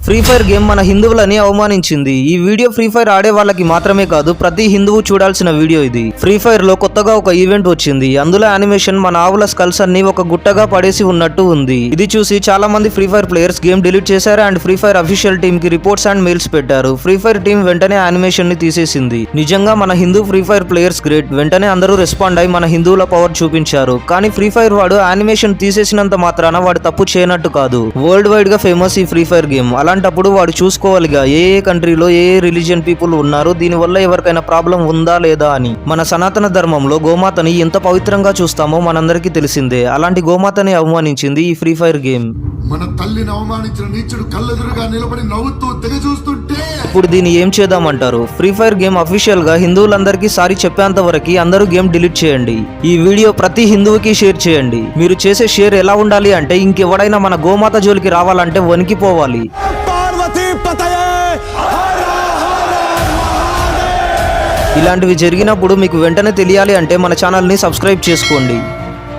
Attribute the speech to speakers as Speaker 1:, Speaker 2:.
Speaker 1: Free fire game మన హిందువులని అవమానించింది. ఈ video free fire ఆడే వాళ్ళకి మాత్రమే కాదు, ప్రతి హిందువు చూడాల్సిన వీడియో ఇది. ఫ్రీ ఫైర్ లో కొత్తగా ఒక ఈవెంట్ వచ్చింది. అందులో యానిమేషన్ మన ఆవుల స్కల్స్ అన్ని ఒక గుట్టగా పడేసి ఉన్నట్టు ఉంది. ఇది చూసి చాలా మంది free fire players game delete చేశారు and free fire official team కి రిపోర్ట్స్ అండ్ మెయిల్స్ పెట్టారు. ఫ్రీ ఫైర్ టీమ్ వెంటనే యానిమేషన్ ని తీసేసింది. నిజంగా మన Hindu free fire players great. వెంటనే అందరూ రెస్పాండ్ అయి మన హిందువుల పవర్ చూపించారు. కానీ ఫ్రీ ఫైర్ వాడు యానిమేషన్ తీసేసినంత మాత్రాన వాడు తప్పు చేయనట్టు కాదు. వరల్డ్ వైడ్ గా ఫేమస్ ఈ ఫ్రీ ఫైర్ గేమ్. అలాంటప్పుడు వాడు చూసుకోవాలిగా ఏ కంట్రీలో ఏ రిలీజియన్ పీపుల్ ఉన్నారు, దీనివల్ల ఎవరికైనా ప్రాబ్లం ఉందా లేదా అని. మన సనాతన ధర్మంలో గోమాతని ఎంత పవిత్రంగా చూస్తామో మనందరికీ తెలిసిందే. అలాంటి గోమాతని అవమానించింది ఈ ఫ్రీ ఫైర్ గేమ్.
Speaker 2: మన తల్లిని అవమానించిన నీచుడు కళ్ళెదురుగా నిలబడి నవ్వుతూ తెగ చూస్తుంటే
Speaker 1: ఇప్పుడు దీన్ని ఏం చేద్దామంటారు? ఫ్రీ ఫైర్ గేమ్ అఫీషియల్ గా హిందువులందరికీ సారీ చెప్పేంత వరకు అందరూ గేమ్ డిలీట్ చేయండి. ఈ వీడియో ప్రతి హిందువుకి షేర్ చేయండి. మీరు చేసే షేర్ ఎలా ఉండాలి అంటే, ఇంకెవడైనా మన గోమాత జోలికి రావాలంటే వణికిపోవాలి. ఇలాంటివి జరిగినప్పుడు మీకు వెంటనే తెలియాలి అంటే మన ఛానల్ని సబ్స్క్రైబ్ చేసుకోండి.